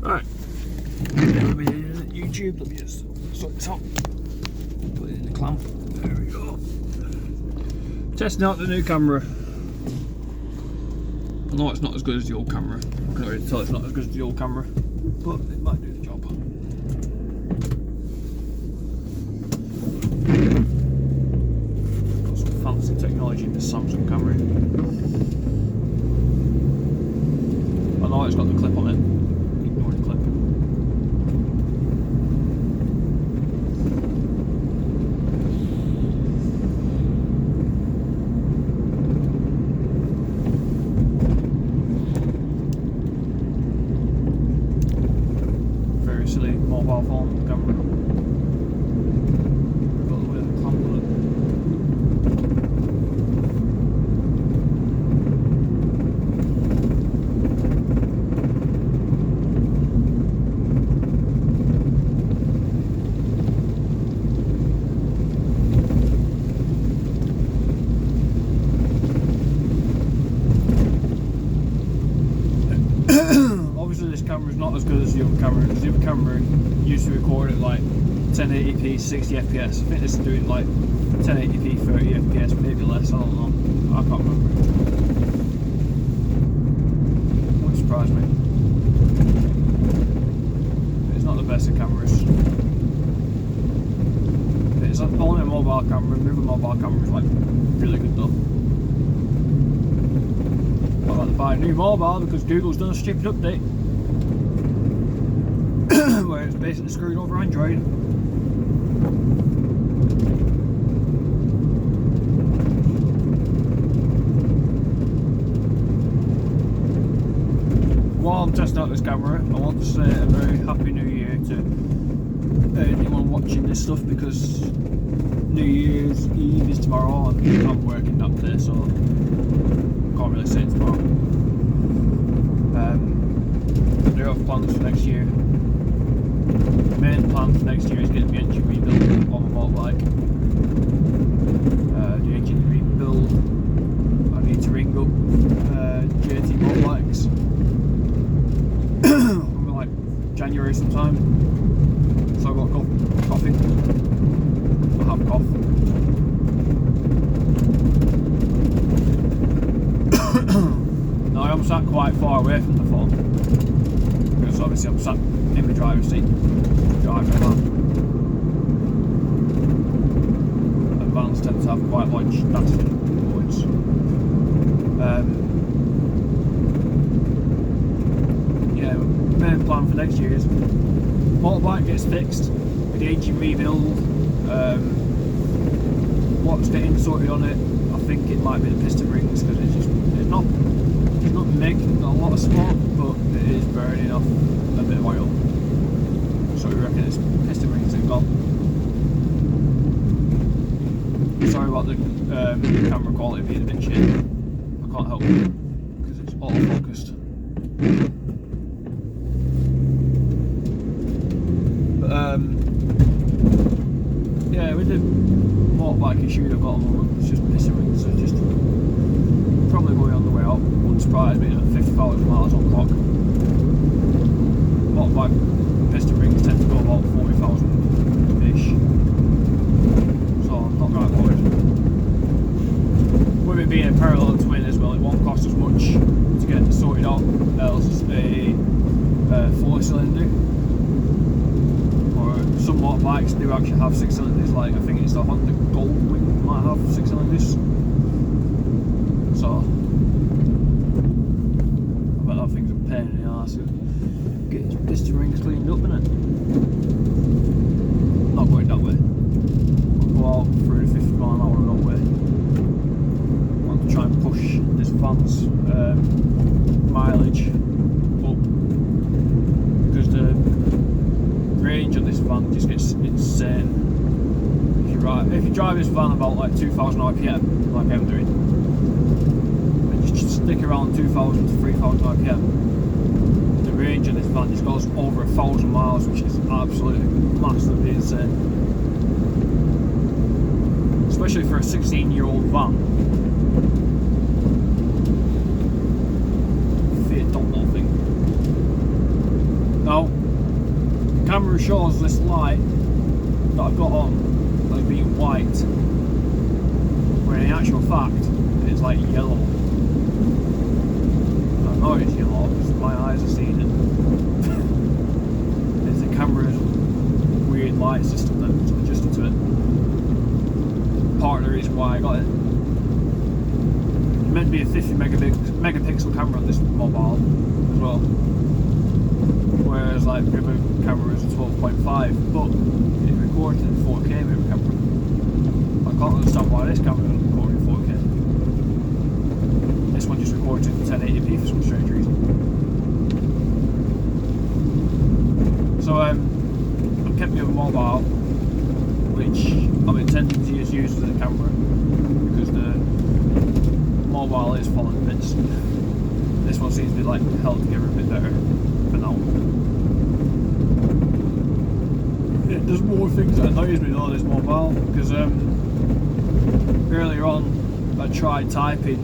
Right. Now we're in YouTube. Let me just sort this out. Put it in the clamp. There we go. Testing out the new camera. I know it's not as good as the old camera. I can already tell it's not as good as the old camera, but it might do the job. Got some fancy technology in this Samsung camera. I know it's got the clip on it. Ignore the clip. Very silly mobile phone camera. Got the way the clamp on it. Obviously this camera is not as good as the other camera, because the other camera used to record at like 1080p 60 fps. I think this is doing like 1080p 30 fps, maybe less, I don't know, I can't remember. Wouldn't surprise me. It's not the best of cameras. It's only a mobile camera, moving mobile camera is like really good though. I'd like to buy a new mobile because Google's done a stupid update where it's basically screwing over Android. While I'm testing out this camera, I want to say a very happy new year to anyone watching this stuff, because New Year's Eve is tomorrow and I'm working that day, so can't really say tomorrow. I do have plans for next year. The main plan for next year is getting the engine rebuilt on my motorbike. The engine rebuild, I need to ring up JT motorbikes. Like January sometime. So I've got coffee. I have cough. Now I am sat quite far away from the phone, because obviously I'm sat in the driver's seat, driving a van. And vans tend to have quite large dashboard boards. Yeah, main plan for next year is motorbike gets fixed with the engine rebuild. What's getting sorted on it, I think it might be the piston rings, because it's not making a lot of smoke, but it is burning off a bit of oil. So we reckon it's piston rings that gone. Sorry about the camera quality being a bit shit. I can't help it because it's auto-focused. But yeah, with the motorbike issue I've got at the moment, it's just piston rings. So just probably going on the way up. Wouldn't surprise me at 50,000 miles on clock. Motorbike piston rings tend to go about 40,000-ish. So I'm not that worried. With it being a parallel twin as well, it won't cost as much to get sorted out as a 4-cylinder. Or some motorbikes do actually have 6 cylinders, like I think it's the Honda Goldwing might have 6 cylinders. So I bet that thing's a pain in the arse to get his piston rings cleaned up, innit? Not going that way. I'll go out through the 50 mile an hour and that way. I want to try and push this van's mileage up, because the range on this van just gets insane. If you drive this van about like 2,000 RPM, like I'm doing, and you just stick around 2,000 to 3,000 RPM, the range of this van just goes over 1,000 miles, which is absolutely massively insane. Especially for a 16-year-old van. Fiat Domino thing. Now, camera shows this light that I've got on as being white, when in actual fact it's like yellow. I know it's yellow because my eyes are seeing it. It's the camera's weird light system that's adjusted to it. Part of the reason why I got it. It's meant to be a 50 megapixel camera on this mobile as well, whereas like the other camera is a 12.5, but it records in 4K with the camera. I can't understand why this camera doesn't record in 4K. This one just records in 1080p for some strange reason. So I've kept my other mobile, which I'm intending to use as a camera, because the mobile is falling to bits. This one seems to be like held together a bit better for now. There's more things that annoys me though, this mobile, because earlier on I tried typing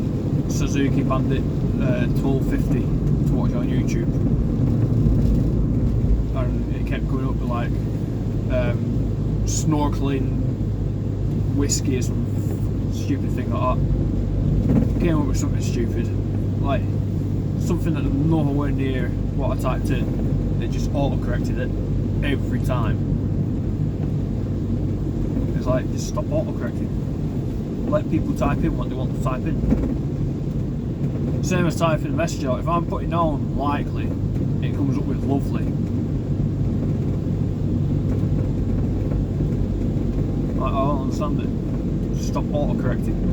Suzuki Bandit 1250 to watch on YouTube, and it kept coming up with like snorkeling whiskey or some stupid thing like that. Came up with something stupid, like something that was nowhere near what I typed in. It just auto-corrected it every time. It's like, just stop auto-correcting. Let people type in what they want to type in. Same as typing a message out. If I'm putting down likely, it comes up with lovely. I don't understand it. Just stop auto-correcting.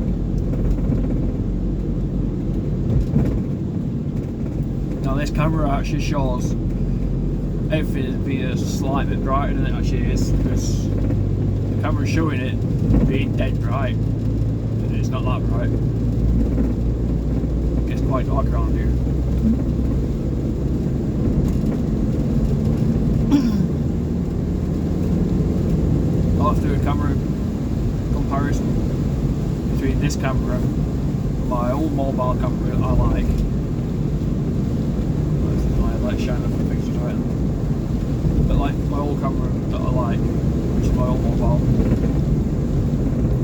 Now this camera actually shows everything as being a slight bit brighter than it actually is, because the camera's showing it being dead bright, and it's not that bright. It gets quite dark around here. I'll have to do a camera comparison between this camera and my old mobile camera that I like. Light shine up the pictures right now. But like my old camera that I like, which is my old mobile,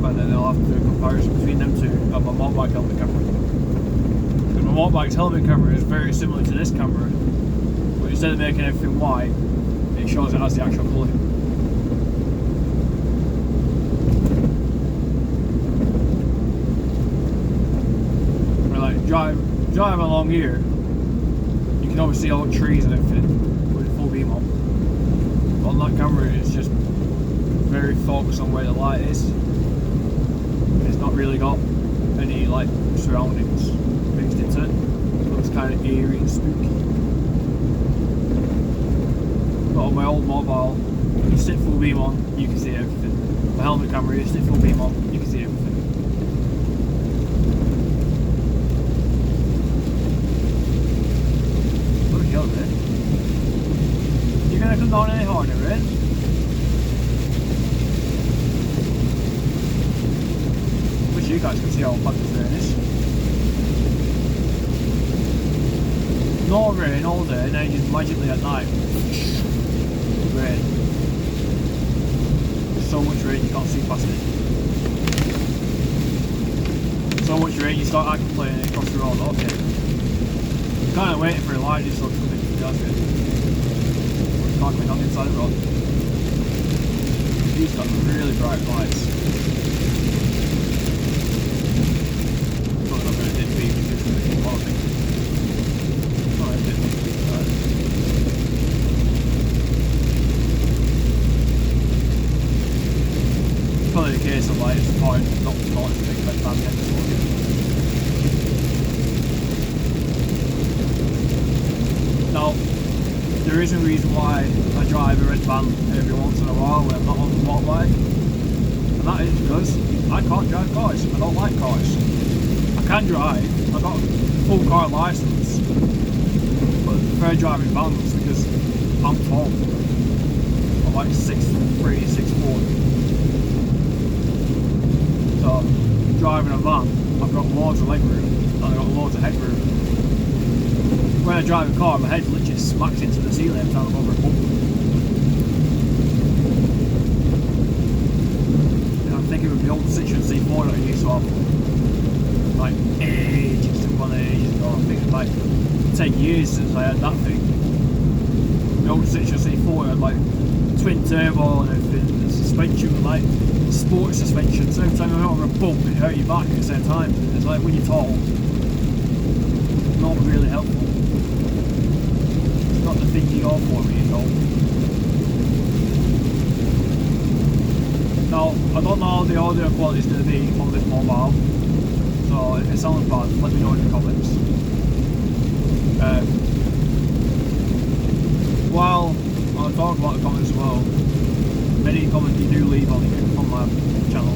and then I'll have to do a comparison between them two and my motorbike helmet camera. Because my motorbike's helmet camera is very similar to this camera, but instead of making everything white, it shows it as the actual colour. Like driving along here, you can obviously see all the trees and everything with full beam on. But on that camera, it's just very focused on where the light is. It's not really got any like surroundings mixed into it. It looks kind of eerie and spooky. But on my old mobile, you stick full beam on, you can see everything. My helmet camera, you stick full beam on, you can see everything. You're gonna come down any harder, right? Wish you guys could see how bad this rain is. No rain all day, and then just magically at night, rain. So much rain you can't see past it. So much rain you start acting playing across the road. Okay. I'm kind of waiting for a light just so to come into the gas gate. Can't come in on the inside of the road. These got really bright lights. Probably not going to dip beam, it's just going to keep quality. Alright, dip beam. Probably the case of like, it's fine, not to make that bad end of Now, there is a reason why I drive a red van every once in a while when I'm not on the motorbike, and that is because I can't drive cars. I don't like cars. I can drive, I've got a full car licence, but I prefer driving vans because I'm tall. I'm like 6'3", 6'4". So, driving a van, I've got loads of leg room, and I've got loads of headroom. When I drive a car, my head literally smacks into the ceiling every time I go over a bump. thinking with the old Citroen C4 that I used to have, like ages ago, I think it's like 10 years since I had that thing. The old Citroen C4 had like twin turbo and everything, the suspension was like sport suspension, so every time you went over a bump it hurt your back at the same time. It's like when you're tall, not really helpful. It's not the thing you go for when you're tall. Now, I don't know how the audio quality is going to be on this mobile, so if it sounds bad, let me know in the comments. While I'll talk about the comments as well, any comment you do leave on my channel,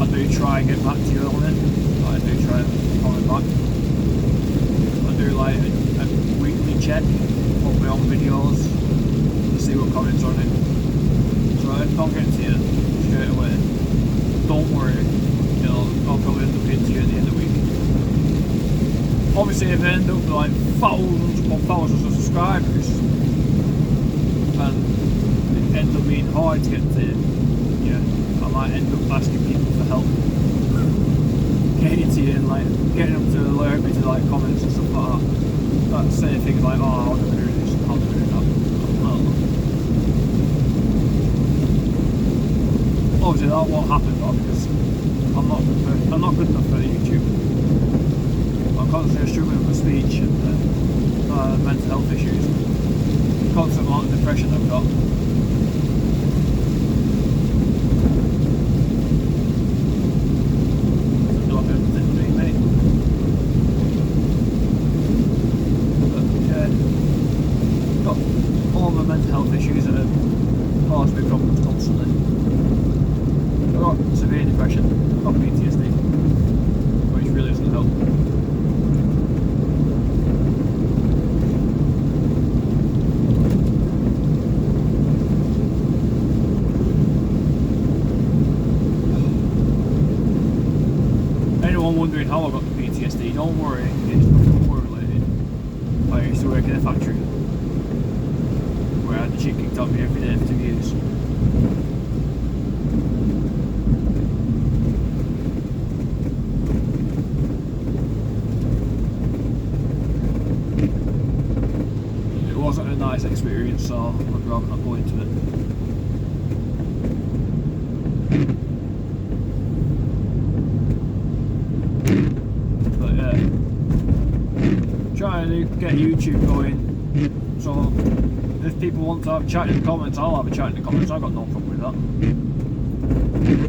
I do try and get back to you on it. I do try and comment back. I do like a weekly check of my own videos to see what comments are on it. So if I don't get to you straight away, don't worry, I'll probably end up getting to you at the end of the week. Obviously if I end up with like thousands of subscribers and it ends up being hard to get to you, I might end up asking people for help getting to you and like getting them to alert me to like comments and stuff like that. Like saying things like, oh, how do I do this, how do I do that, I don't know. Obviously that won't happen though, because I'm not good enough for YouTube. I'm constantly struggling with speech and mental health issues, constant amount of depression I've got. All my mental health issues that have caused me problems constantly. I've got severe depression, I've got PTSD, which really doesn't help. Anyone wondering how I got the PTSD, don't worry, it's nothing war related. I used to work in a factory where I had the shit kicked out of me every day for 2 years. It wasn't a nice experience, so I'd rather not go into it. But yeah, trying to get YouTube going, so if people want to have a chat in the comments, I'll have a chat in the comments. I've got no problem with that.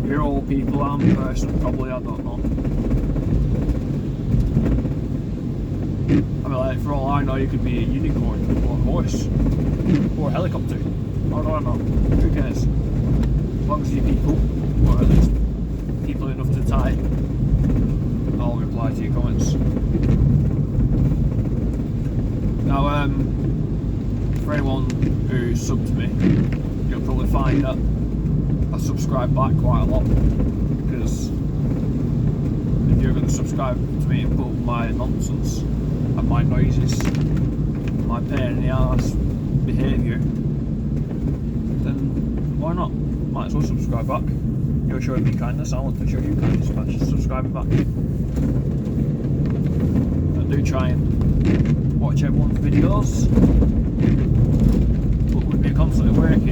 You're all people, I'm a person, probably, I don't know. I mean, like, for all I know, you could be a unicorn, or a horse, or a helicopter. I don't know. Who cares? As long as you're people, or at least people enough to type, I'll reply to your comments. Now, for anyone who subbed to me, you'll probably find that I subscribe back quite a lot, because if you're going to subscribe to me and put up my nonsense and my noises, my pain in the arse behaviour, then why not? Might as well subscribe back. You're showing me kindness, I want to show you kindness by subscribing back. I do try and watch everyone's videos, but with me constantly working,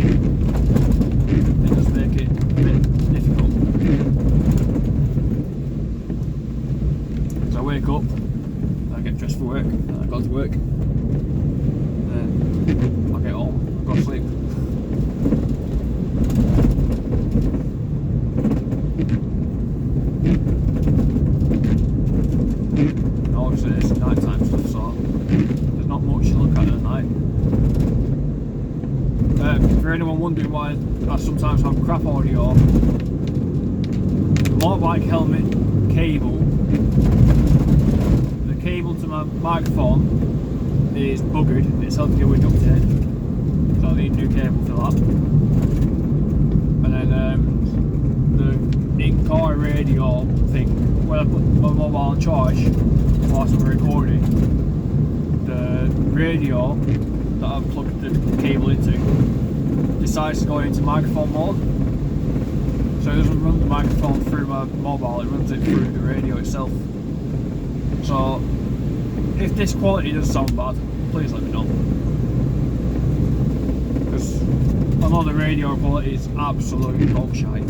it does make it a bit difficult. Because I wake up, I get dressed for work, and I go to work, and then I get home, I go to sleep. And obviously it's night time stuff, so there's not much to look at night. For anyone wondering why I sometimes have crap audio, the motorbike helmet cable, the cable to my microphone is buggered, it's held together with duct tape, so I need a new cable for that. And then the in-car radio thing, when I put my mobile on charge whilst I'm recording, the radio that I've plugged the cable into decides to go into microphone mode, so So it doesn't run the microphone through my mobile, it runs it through the radio itself. So it runs it through the radio itself. So if this quality does sound bad, please let me know. Because I know the radio quality is absolutely dog shite.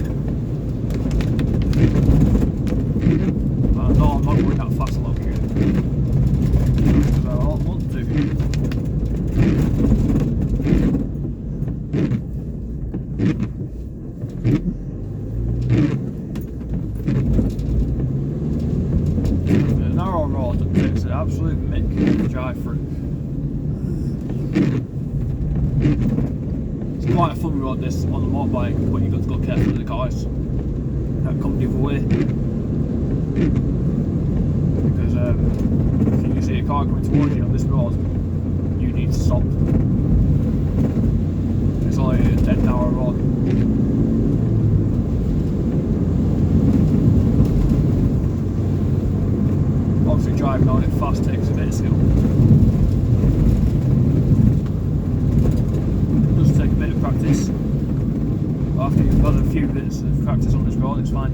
I know I'm not going that fast along here. Because I don't want to. The narrow road that takes an absolute mick to drive through. It's quite a fun road this on the motorbike, but you've got to go careful with the cars that come the other way. Because if you see a car coming towards you on this road, you need to stop. It's only a dead narrow road. Obviously driving on it fast takes a bit of skill. It does take a bit of practice. But after you've had a few bits of practice on this road, it's fine.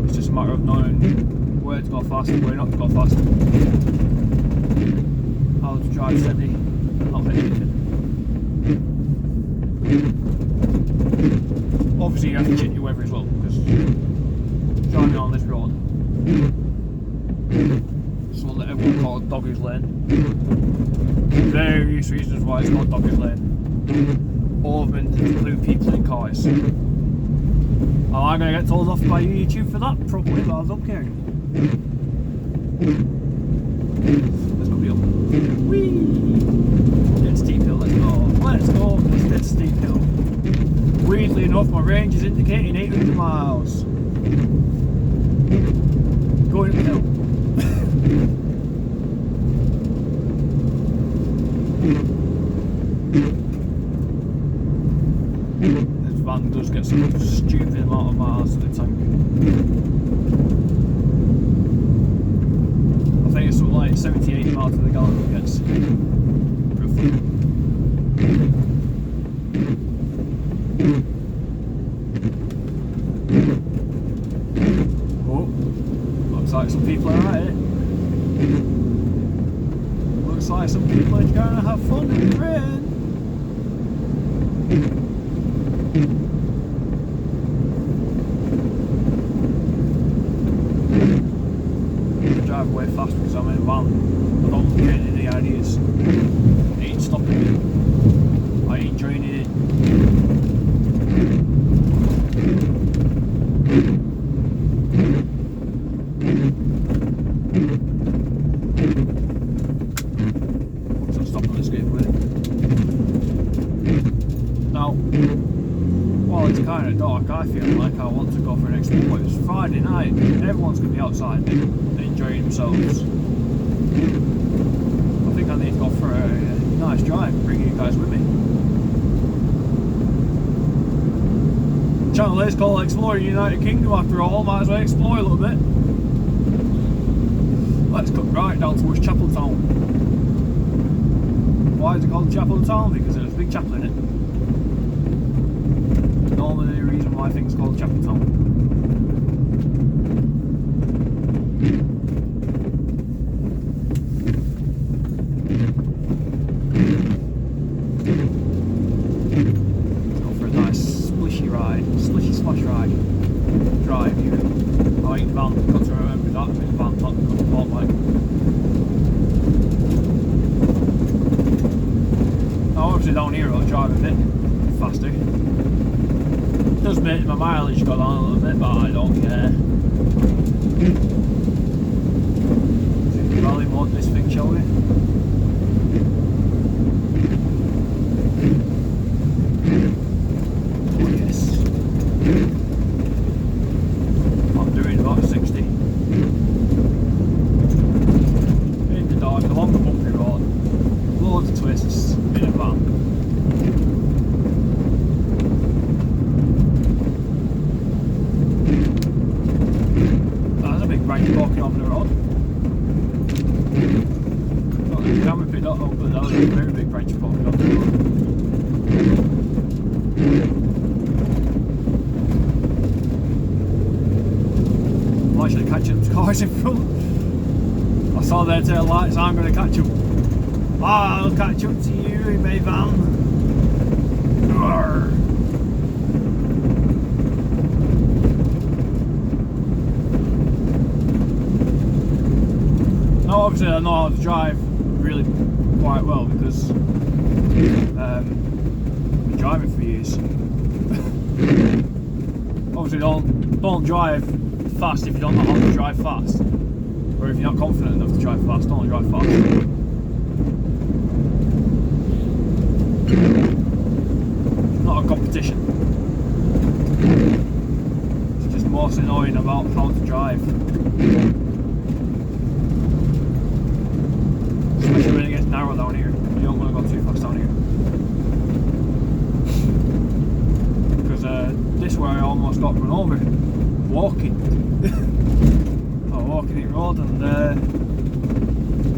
It's just a matter of knowing where to go fast and where not to go fast. How to drive steady and not hit anything. Obviously you have to check your weather as well, because driving on this road, it's one that everyone calls Dogger's Lane. Various reasons why it's called Dogger's Lane. All of them include people in cars. Am I going to get told off by YouTube for that? Probably, but I don't care. Let's go, Bill. Whee! Dead steep hill, let's go. Let's go, it's dead steep hill. Weirdly enough, my range is indicating 800 miles. Going up the hill. This van does get some stupid amount of miles to the tank. I think it's something like 70-80 miles to the gallon it gets. Roughly. Oh, looks like some people are at it. Looks like some people are going to have fun in the rain. Drive away fast because I'm in a van. I don't get any ideas. It ain't stopping me. I ain't draining it. So stop on this gateway. Now, while it's kind of dark, I feel like I want to go for an explore. It's Friday night, everyone's going to be outside enjoying themselves. I think I need to go for a nice drive, bring you guys with me. The channel is called Exploring United Kingdom after all, might as well explore a little bit. Let's cut right down towards Chapel Town. Why is it called Chapel Town? Because there's a big chapel in it. Normally the reason why things are called Chapel Town. Let's go for a nice splishy ride, splishy splash ride. Drive you. I ain't van, got to remember that, it's van, not the motorbike. Now obviously down here I'll drive a bit faster. It does make my mileage go down a little bit, but I don't care. Rally mode this thing, shall we? Oh yes. I'm doing about 60. In the dark, along the bumpy road. Loads of twists in a van. There's a big branch walking off the road. Not that the camera picked up, but that was a very big branch walking off the road. cars in front. I saw their tail lights, I'm going to catch them. I'll catch up to you in my van. Arr. Now obviously I know how to drive really quite well because I've been driving for years. Obviously don't drive fast if you don't know how to drive fast, or if you're not confident enough to drive fast, don't drive fast. Not a competition. It's just most annoying about how to drive, especially when it gets narrow down here. You don't want to go too fast down here. This way I almost got run over walking. I was walking in road and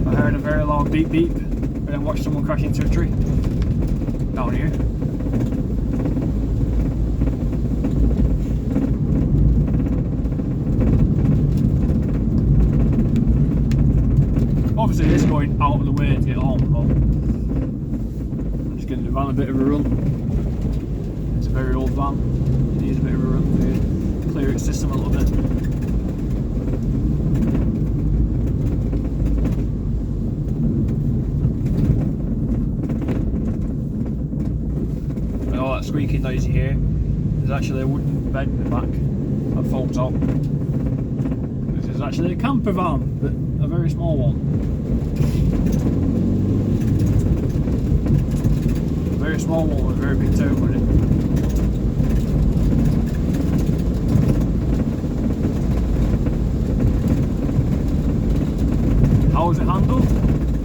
I heard a very loud beep beep and then watched someone crash into a tree down here. Obviously this is going out of the way to get home, but I'm just giving the van a bit of a run. It's a very old van. It needs a bit of a run to clear its system a little bit. And all that squeaking noise you hear, there's actually a wooden bed in the back that folds out. This is actually a camper van, but a very small one. A very small one with a very big turbo in it. How is it handled?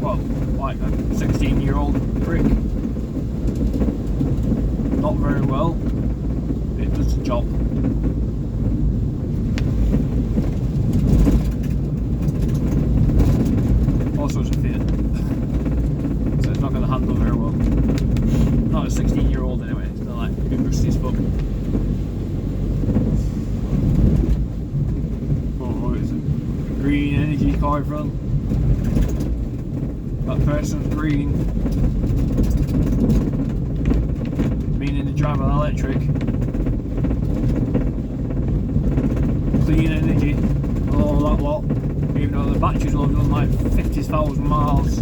Well, like a 16-year-old brick. Not very well. It does the job. Also it's a Fiat. So it's not going to handle very well. Not a 16-year-old anyway, it's not like big rusty as fuck. Oh, it's a green energy car in front. That person's green, meaning to drive an electric. Clean energy, all that lot. Even though the batteries will have done like 50,000 miles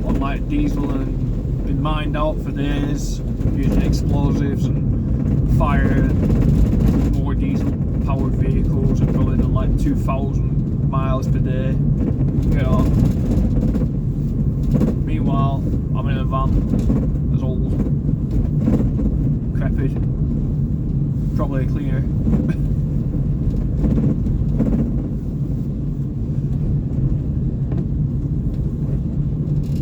on like diesel and been mined out for days using explosives and fire more diesel powered vehicles and probably done like 2,000 miles per day. You know. Meanwhile, I'm in a van that's old, decrepit, probably cleaner.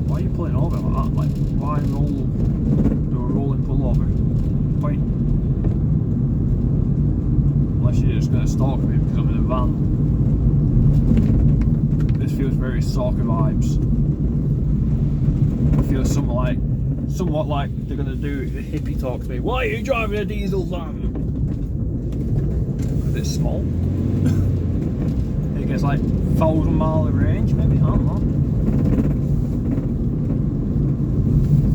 Why are you pulling over like that? Like, why do a rolling pull over? Point. Unless you're just going to stalk me because I'm in a van. This feels very stalker vibes. I feel somewhat like they're going to do the hippie talk to me. Why are you driving a diesel van? Because it's small. It gets like 1,000 mile range maybe, I don't know.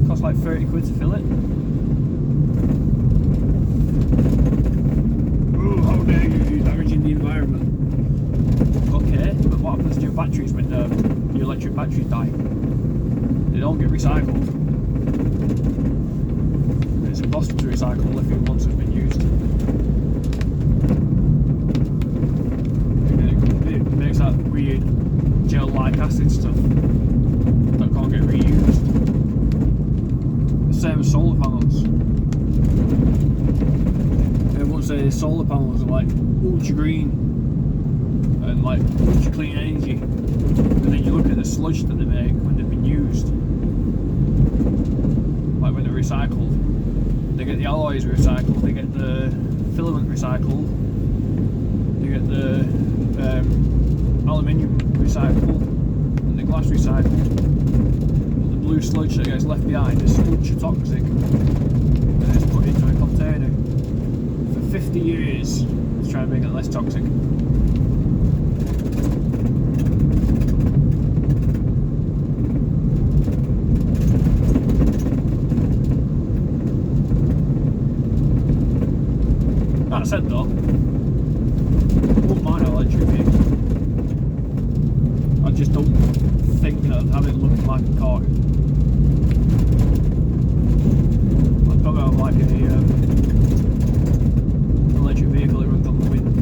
It costs like 30 quid to fill it. Oh, how dare you, damaging the environment. Okay, but what happens to your batteries when your electric batteries die? They don't get recycled. It's impossible to recycle lithium once it's been used. It makes that weird gel-like acid stuff that can't get reused. The same as solar panels. Everyone says solar panels are like ultra green and like ultra clean energy, but then you look at the sludge that they make when they've been used. Like when they're recycled, they get the alloys recycled, they get the filament recycled, they get the aluminium recycled, and the glass recycled. But the blue sludge that gets left behind is ultra toxic, and it's put into a container for 50 years to try and make it less toxic. That said though, I wouldn't mind an electric vehicle. I just don't think that I'd have it looking like a car. I'd probably have like a electric vehicle that runs on the wind.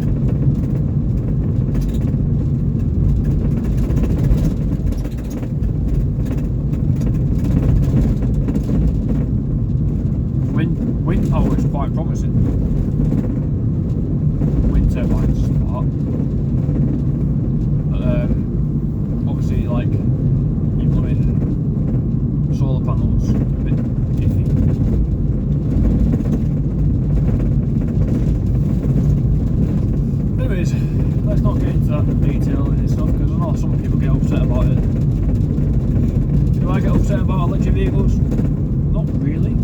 Wind power is quite promising. Wind turbines are. But obviously, like, you put in solar panels, a bit iffy. Anyways, let's not get into that detail and stuff because I know some people get upset about it. Do I get upset about electric vehicles? Not really.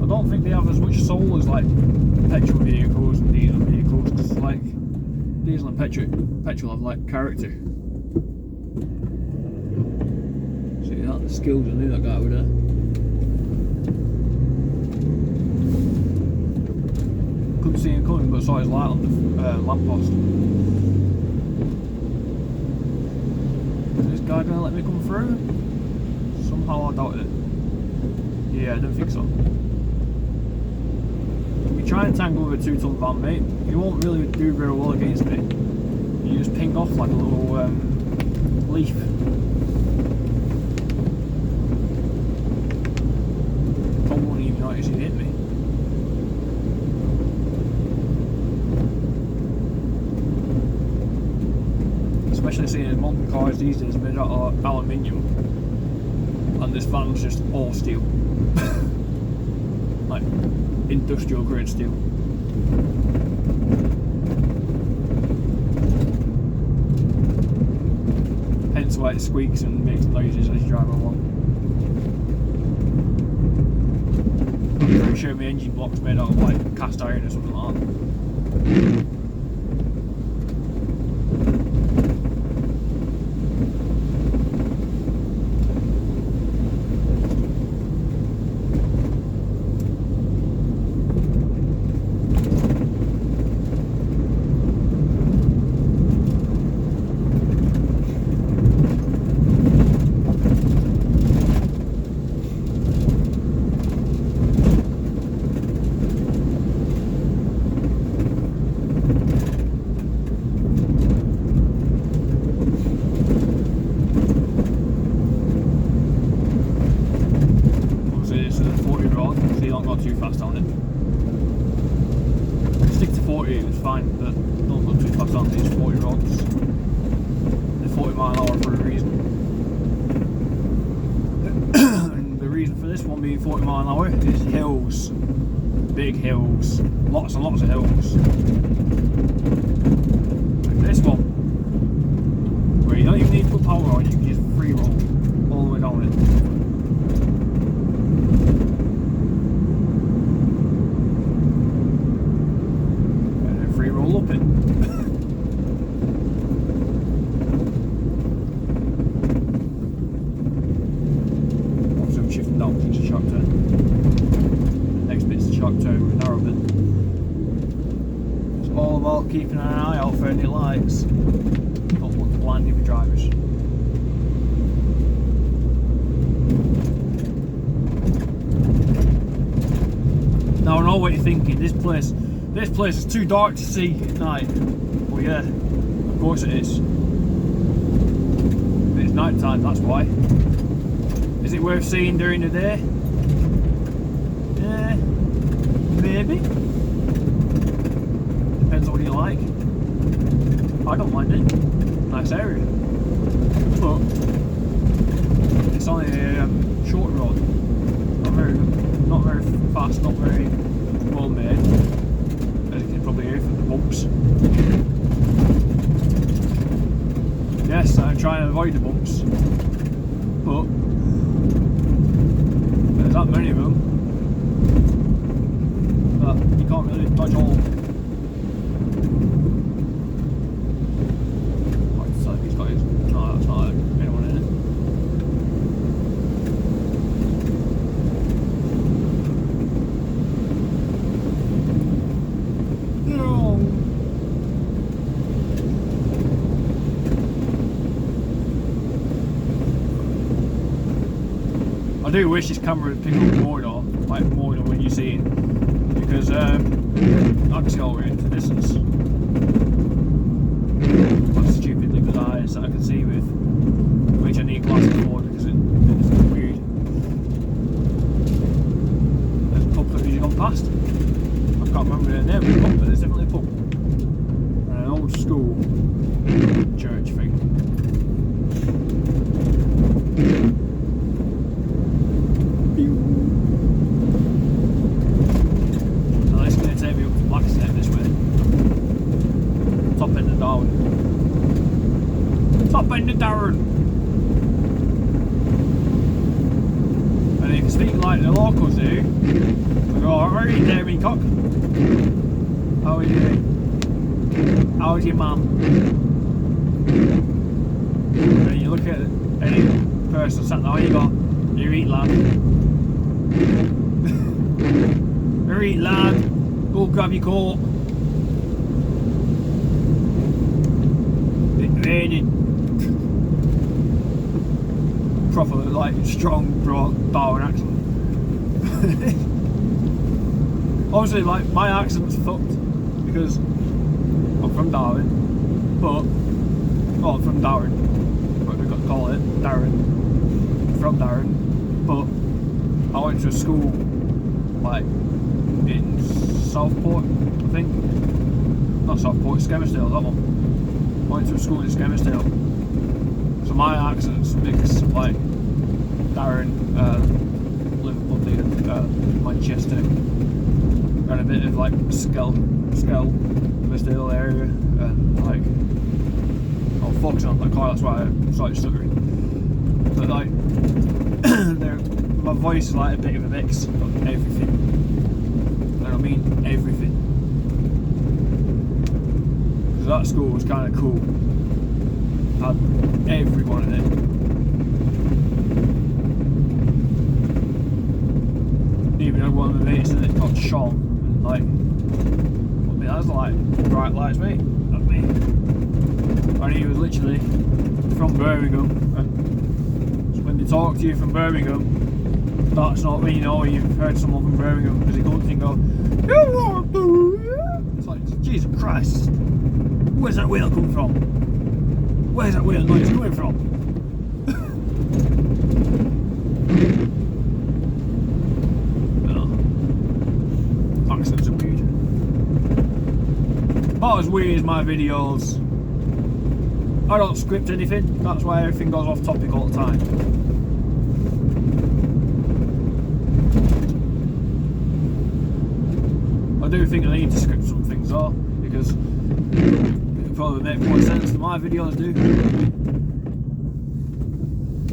I don't think they have as much soul as like petrol vehicles and diesel vehicles because like diesel and petrol have like character. See that? The skills I knew that guy over there. Couldn't see him coming but saw his light on the lamppost. Is this guy gonna let me come through? Somehow I doubt it. Yeah, I don't think so. You try and tangle with a 2-ton van, mate, you won't really do very well against me. You just ping off like a little leaf. Probably won't even notice you hit me. Especially seeing as modern cars these days made out of aluminium, and this van's just all steel. Like industrial grade steel. Hence why it squeaks and makes noises as you drive along. I'm pretty sure my engine block's made out of like cast iron or something like that. Too fast on it. Stick to 40, it's fine, but don't go too fast on these 40 rods. They're 40 mile an hour for a reason. And the reason for this one being 40 mile an hour is hills. Big hills. Lots and lots of hills. Like this one, where you don't even need to put power on, you can just free roll all the way down it. Roll up it. Obviously I'm shifting down because it's a sharp turn. Next bit's the sharp turn with a narrow bit. It's all about keeping an eye out for any lights. Don't look blinding for drivers. Now I know what you're thinking, this place is too dark to see at night. Well yeah, of course it is. But it's night time, that's why. Is it worth seeing during the day? Yeah, maybe. Depends on what you like. I don't mind it. Nice area. But it's only a short road. Not very fast, not very well made. As you can probably hear from the bumps. Yes, I'm trying to avoid the bumps, but there's that many of them that you can't really dodge all. It's like he's got his. No, that's not anyone in it. I do wish this camera would pick up more though, like more than what you're seeing, because I can see all the way into the distance. What stupidly good eyes that I can see with, which I need glasses for because it's weird. There's a pub that we've gone past. I can't remember the name of the pub, but there's definitely a pub. And an old school church thing. Now this is going to take me up to Blackstone this way. Top end of Darwin. Top end of Darwin! And if you speak like the locals do, we go, alright, Jeremy Cock. How are you doing? How's your mum? And you look at any person sat there, you go, you eat lad. You eat lad, go grab your coat. It's raining. Proper, like, strong, broad Darwin accent. Obviously, like, my accent's fucked because I'm from Darwin, but, well, I'm from Darwin, but we've got to call it Darren, from Darren, but I went to a school, like, in Southport, I think, not Southport, Skelmersdale, that one. I went to a school in Skelmersdale. So my accent's mixed like Darren, Liverpool, Manchester, and a bit of like Skelmersdale area, and like Foxton on that car. That's why I started stuttering. But like, my voice is like a bit of a mix of everything. And I mean everything. Because that school was kind of cool. Had everyone in it. Even had one of my mates in it called Sean, and like, I mean, that's like bright lights, mate. That's me. And he was literally from Birmingham, and so when they talk to you from Birmingham, that's not when you know you've heard someone from Birmingham, because they come to you and go, it's like, Jesus Christ, where's that whale come from? Where's that weird noise coming from? No. Accents are weird. About as weird as my videos. I don't script anything, that's why everything goes off topic all the time. I do think I need to script some things though, because probably make more sense than my videos do.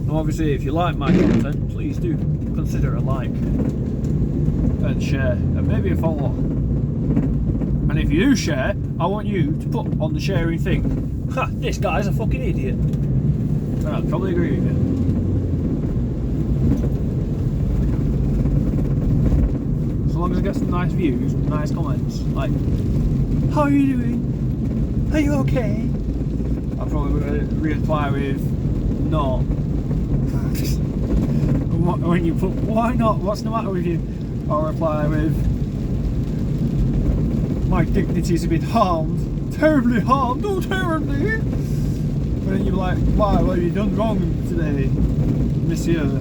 And obviously, if you like my content, please do consider a like and share and maybe a follow. And if you do share, I want you to put on the sharing thing, ha, this guy's a fucking idiot. And I'd probably agree with you. As long as I get some nice views, nice comments, like, how are you doing? Are you okay? I'll probably reply with no. When you put why not? What's the matter with you? I'll reply with my dignity's been harmed, terribly harmed, oh terribly. And then you're like, why? What have you done wrong today, Monsieur?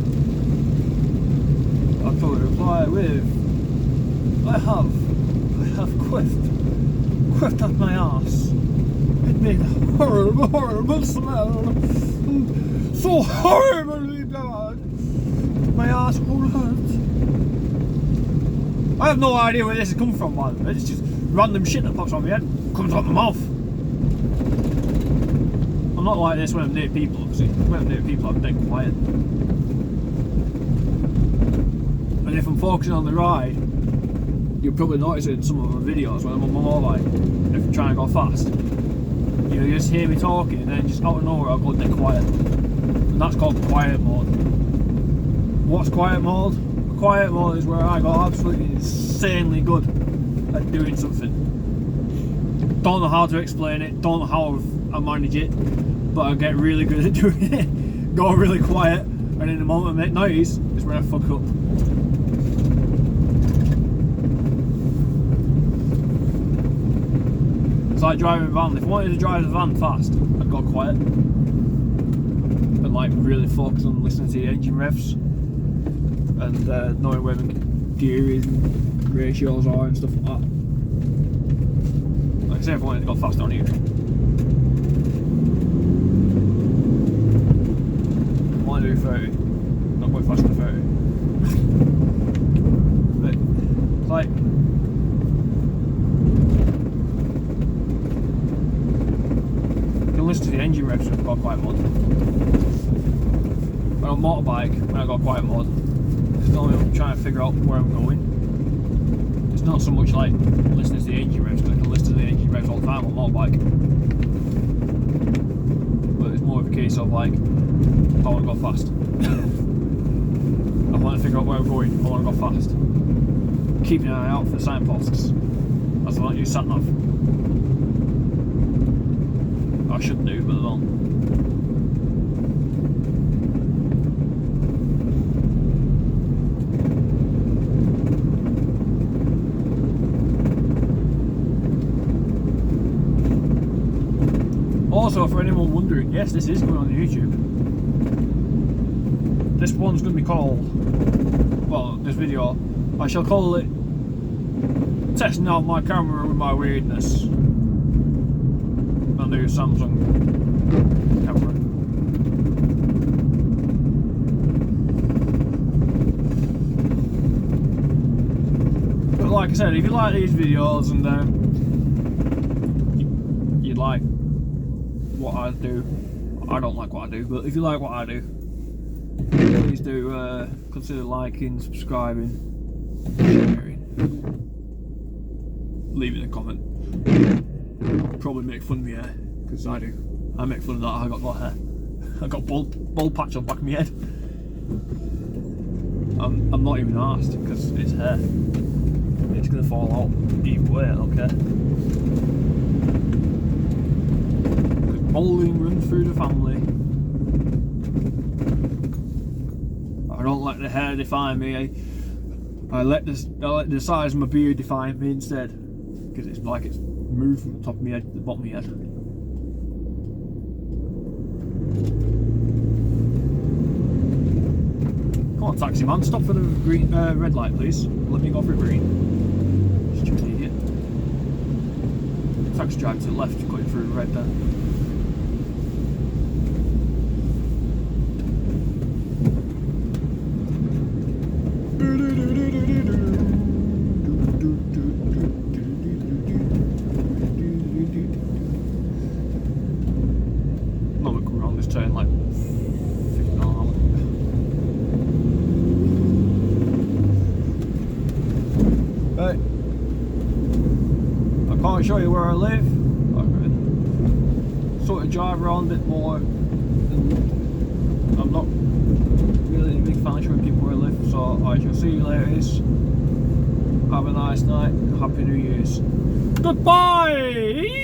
I'll probably reply with I have quiffed up my arse. It made a horrible, horrible smell. So horribly bad. My asshole hurt. I have no idea where this has come from, man. It's just random shit that pops on my head, comes out my mouth. I'm not like this when I'm near people, obviously. When I'm near people, I'm dead quiet. And if I'm focusing on the ride, you'll probably notice it in some of my videos when I'm on my motorbike, if I'm trying to go fast. You just hear me talking and then just out of nowhere I'll go dead quiet. And that's called quiet mode. What's quiet mode? Quiet mode is where I go absolutely insanely good at doing something. Don't know how to explain it, don't know how I manage it, but I get really good at doing it. Go really quiet, And in the moment I make noise is when I fuck up. It's like driving a van. If I wanted to drive the van fast, I'd go quiet and like really focus on listening to the engine revs and knowing where the gear is and ratios are and stuff like that. Like I say, if I wanted to go fast down here, I want to do 30, not go faster than 30. But it's like, you can listen to the engine revs when I've got quiet mode. When on motorbike, when I've got quiet mode, it's not only trying to figure out where I'm going. It's not so much like listening to the engine revs, because I can listen to the engine revs all the time on motorbike. But it's more of a case of like, I want to go fast. I want to figure out where I'm going, I want to go fast. Keeping an eye out for signposts, as I don't use sat-nav. I should do, but I don't. Also, for anyone wondering, yes, this is going on YouTube. This one's going to be called, well, this video, I shall call it Testing Out My Camera With My Weirdness. My new Samsung camera. But like I said, if you like these videos and you like what I do, I don't like what I do, but if you like what I do, please do consider liking, subscribing, sharing, leaving a comment. Probably make fun of me hair, because I do. I make fun of that. I got hair. I got bald patch on the back of my head. I'm not even arsed because it's hair. It's gonna fall out either way. I don't care. Balding runs through the family. I don't let the hair define me. I let the size of my beard define me instead, because it's like it's moved from the top of my head to the bottom of my head. Come on, taxi man, stop for the green, red light, please. Let me go for green. Stupid idiot. Taxi drive to the left, going through red there. Turn like 50 miles an hour. Right. I can't show you where I live. I can sort of drive around a bit more. I'm not really a big fan of showing people where I live, so I shall see you later. Have a nice night. Happy New Year's. Goodbye!